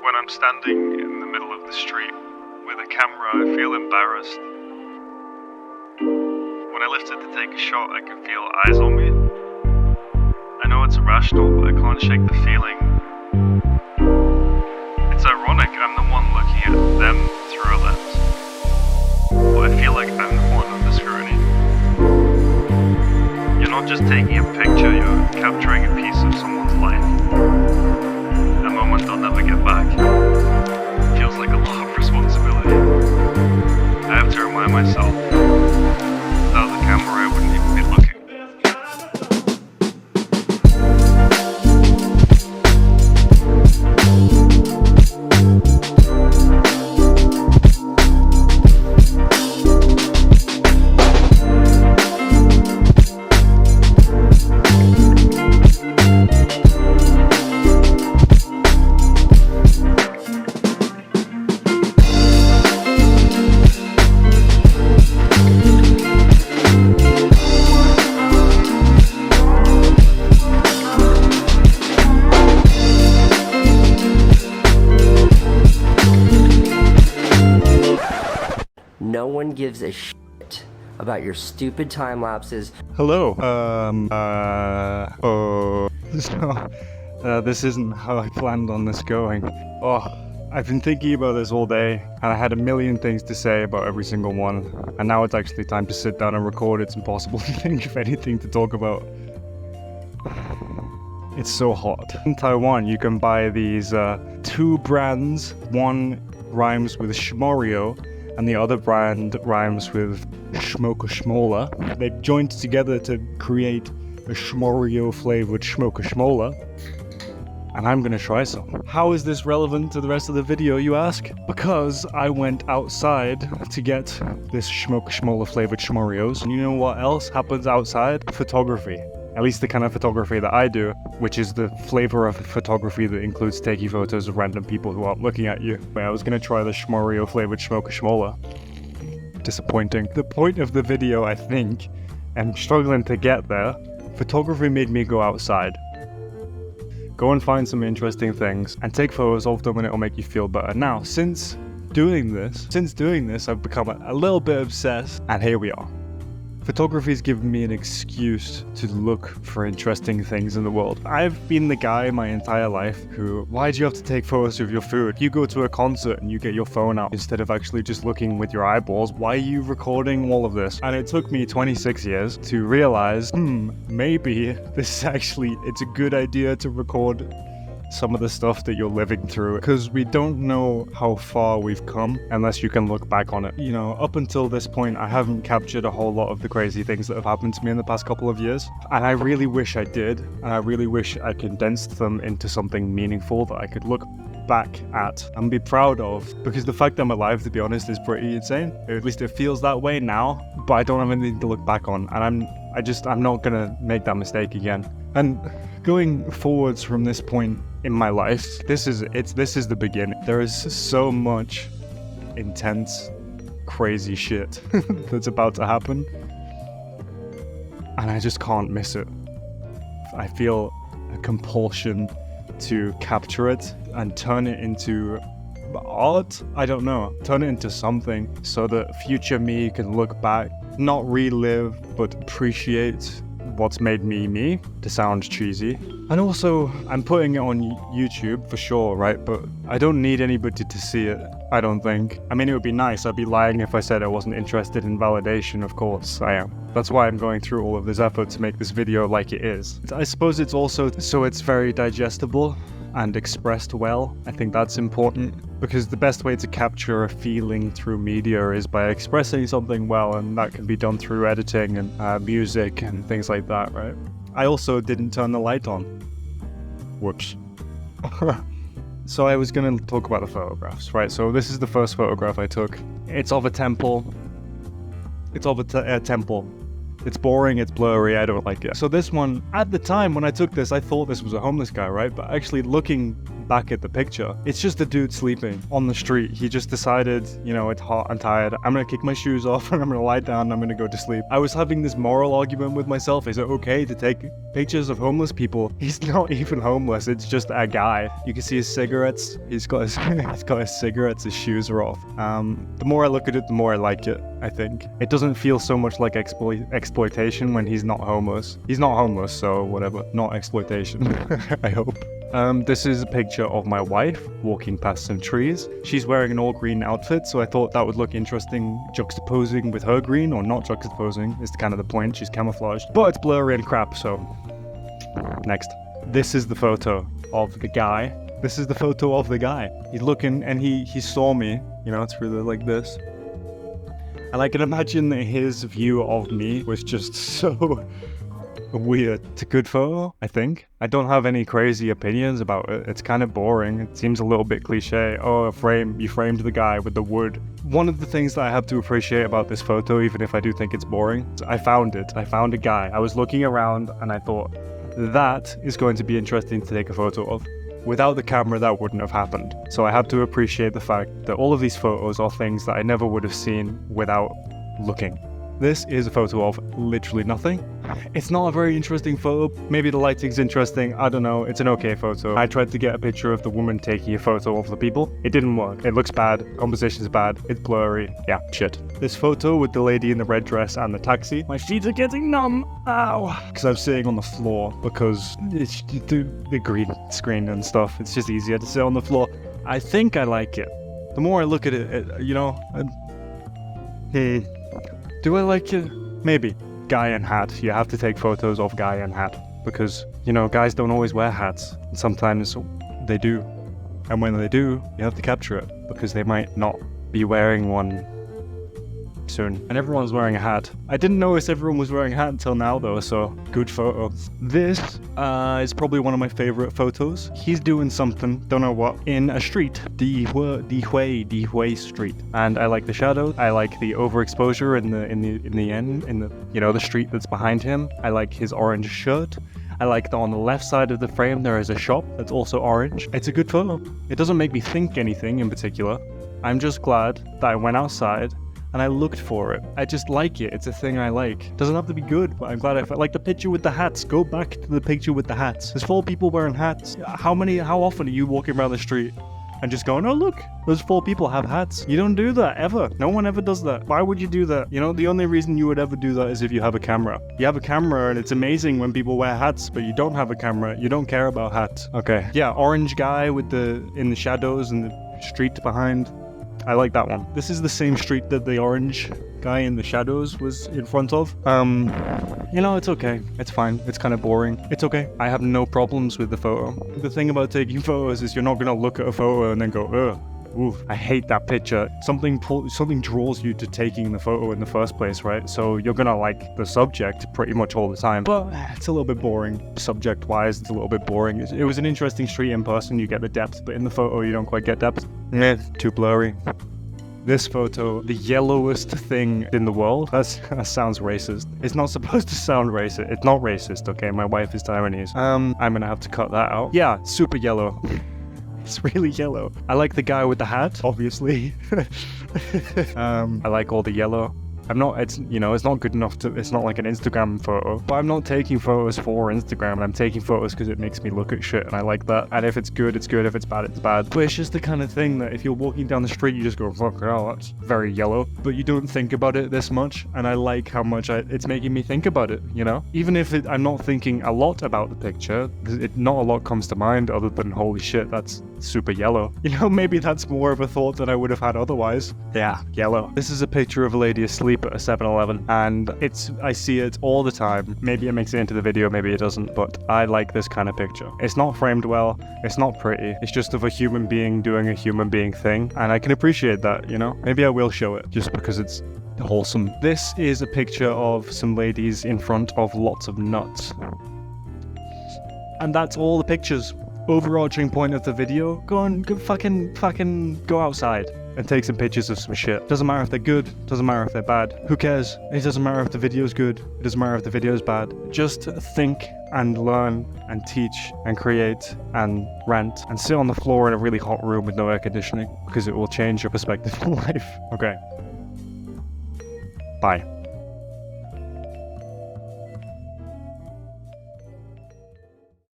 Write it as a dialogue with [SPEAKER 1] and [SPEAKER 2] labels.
[SPEAKER 1] When I'm standing in the middle of the street with a camera, I feel embarrassed. When I lift it to take a shot, I can feel eyes on me. I know it's irrational, but I can't shake the feeling. It's ironic, I'm the one looking at them through a lens. But I feel like I'm the one under scrutiny. You're not just taking a picture, you're capturing a piece of someone's life. A moment they'll never get back. Feels like a lot of responsibility. I have to remind myself, without the camera I wouldn't even be looking.
[SPEAKER 2] No one gives a shit about your stupid time lapses.
[SPEAKER 3] Hello. This isn't how I planned on this going. I've been thinking about this all day, and I had a million things to say about every single one, and now it's actually time to sit down and record. It's impossible to think of anything to talk about. It's so hot. In Taiwan, you can buy these two brands. One rhymes with Shmorio, and the other brand rhymes with Schmoka-Schmola. They joined together to create a Shmorio flavored Schmoka-Schmola. And I'm gonna try some. How is this relevant to the rest of the video, you ask? Because I went outside to get this Schmoka-Schmola flavored Schmorios. And you know what else happens outside? Photography. At least the kind of photography that I do, which is the flavor of photography that includes taking photos of random people who aren't looking at you. But I was gonna try the Shmorio flavored Schmoka-Schmola. Disappointing. The point of the video, I think, and struggling to get there, photography made me go outside. Go and find some interesting things and take photos of them, and it'll make you feel better. Now, since doing this, I've become a little bit obsessed, and here we are. Photography's given me an excuse to look for interesting things in the world. I've been the guy my entire life who, why do you have to take photos of your food? You go to a concert and you get your phone out instead of actually just looking with your eyeballs. Why are you recording all of this? And it took me 26 years to realize, maybe it's a good idea to record some of the stuff that you're living through, because we don't know how far we've come unless you can look back on it. You know, up until this point, I haven't captured a whole lot of the crazy things that have happened to me in the past couple of years, and I really wish I did, and I really wish I condensed them into something meaningful that I could look back at and be proud of, because the fact that I'm alive, to be honest, is pretty insane. At least it feels that way now, but I don't have anything to look back on, and I'm not gonna make that mistake again. And going forwards from this point in my life, this is the beginning. There is so much intense, crazy shit that's about to happen, and I just can't miss it. I feel a compulsion to capture it and turn it into art. I don't know, turn it into something so that future me can look back, not relive, but appreciate what's made me me, to sound cheesy. And also, I'm putting it on YouTube for sure, right? But I don't need anybody to see it, I don't think. I mean, it would be nice. I'd be lying if I said I wasn't interested in validation. Of course I am. That's why I'm going through all of this effort to make this video like it is. I suppose it's also so it's very digestible and expressed well. I think that's important, because the best way to capture a feeling through media is by expressing something well, and that can be done through editing and music and things like that, right? I also didn't turn the light on. Whoops. So I was gonna talk about the photographs, right? So this is the first photograph I took. It's of a temple. It's of a temple. It's boring, it's blurry, I don't like it. So this one, at the time when I took this, I thought this was a homeless guy, right? But actually looking back at the picture, it's just a dude sleeping on the street. He just decided, you know, it's hot, I'm tired, I'm gonna kick my shoes off and I'm gonna lie down and I'm gonna go to sleep. I was having this moral argument with myself. Is it okay to take pictures of homeless people? He's not even homeless, it's just a guy. You can see his cigarettes. He's got his cigarettes, his shoes are off. The more I look at it, the more I like it, I think. It doesn't feel so much like exploitation when he's not homeless. He's not homeless, so whatever. Not exploitation, I hope. This is a picture of my wife walking past some trees. She's wearing an all green outfit, so I thought that would look interesting juxtaposing with her green, or not juxtaposing, is kind of the point. She's camouflaged. But it's blurry and crap, so next. This is the photo of the guy. This is the photo of the guy. He's looking and he saw me, you know, it's really like this. And I can imagine that his view of me was just so weird. It's a good photo, I think. I don't have any crazy opinions about it. It's kind of boring. It seems a little bit cliche. Oh, you framed the guy with the wood. One of the things that I have to appreciate about this photo, even if I do think it's boring, I found it. I found a guy. I was looking around and I thought, that is going to be interesting to take a photo of. Without the camera, that wouldn't have happened. So I have to appreciate the fact that all of these photos are things that I never would have seen without looking. This is a photo of literally nothing. It's not a very interesting photo. Maybe the lighting's interesting. I don't know. It's an okay photo. I tried to get a picture of the woman taking a photo of the people. It didn't work. It looks bad. Composition's bad. It's blurry. Yeah, shit. This photo with the lady in the red dress and the taxi. My feet are getting numb. Ow. Because I'm sitting on the floor because it's the green screen and stuff. It's just easier to sit on the floor. I think I like it. The more I look at it, you know, do I like it? Maybe. Guy in hat. You have to take photos of guy in hat because, you know, guys don't always wear hats. Sometimes they do. And when they do, you have to capture it because they might not be wearing one soon. And everyone's wearing a hat. I didn't notice everyone was wearing a hat until now though, so good photo. This is probably one of my favorite photos. He's doing something, don't know what, in a street, Dihui Street. And I like the shadow. I like the overexposure in the end, you know, the street that's behind him. I like his orange shirt. I like that on the left side of the frame there is a shop that's also orange. It's a good photo. It doesn't make me think anything in particular. I'm just glad that I went outside and I looked for it. I just like it. It's a thing I like. It doesn't have to be good, but I'm glad I like the picture with the hats. Go back to the picture with the hats. There's 4 people wearing hats. How often are you walking around the street and just going, oh look, those 4 people have hats? You don't do that, ever. No one ever does that. Why would you do that? You know, the only reason you would ever do that is if you have a camera. You have a camera and it's amazing when people wear hats, but you don't have a camera. You don't care about hats. Okay. Yeah, orange guy in the shadows and the street behind. I like that one. This is the same street that the orange guy in the shadows was in front of. You know, it's okay. It's fine. It's kind of boring. It's okay. I have no problems with the photo. The thing about taking photos is you're not gonna look at a photo and then go, ugh. Oof, I hate that picture. Something draws you to taking the photo in the first place, right? So you're gonna like the subject pretty much all the time. But it's a little bit boring. Subject-wise, it's a little bit boring. It was an interesting street in person, you get the depth, but in the photo you don't quite get depth. Too blurry. This photo, the yellowest thing in the world. That sounds racist. It's not supposed to sound racist. It's not racist, okay? My wife is Taiwanese. I'm gonna have to cut that out. Yeah, super yellow. It's really yellow. I like the guy with the hat, obviously. I like all the yellow. It's not good enough it's not like an Instagram photo, but I'm not taking photos for Instagram, and I'm taking photos because it makes me look at shit, and I like that. And if it's good, it's good. If it's bad, it's bad. But it's just the kind of thing that if you're walking down the street, you just go, fuck, oh, that's very yellow. But you don't think about it this much, and I like how much it's making me think about it, you know? Even if I'm not thinking a lot about the picture, not a lot comes to mind other than, holy shit, that's super yellow. You know, maybe that's more of a thought than I would have had otherwise. Yeah, yellow. This is a picture of a lady asleep at a 7-Eleven, and I see it all the time. Maybe it makes it into the video, maybe it doesn't, but I like this kind of picture. It's not framed well, it's not pretty, it's just of a human being doing a human being thing, and I can appreciate that, you know? Maybe I will show it, just because it's wholesome. This is a picture of some ladies in front of lots of nuts. And that's all the pictures. Overarching point of the video, go fucking go outside and take some pictures of some shit. Doesn't matter if they're good, doesn't matter if they're bad. Who cares? It doesn't matter if the video's good, it doesn't matter if the video's bad. Just think and learn and teach and create and rent and sit on the floor in a really hot room with no air conditioning, because it will change your perspective on life. Okay. Bye.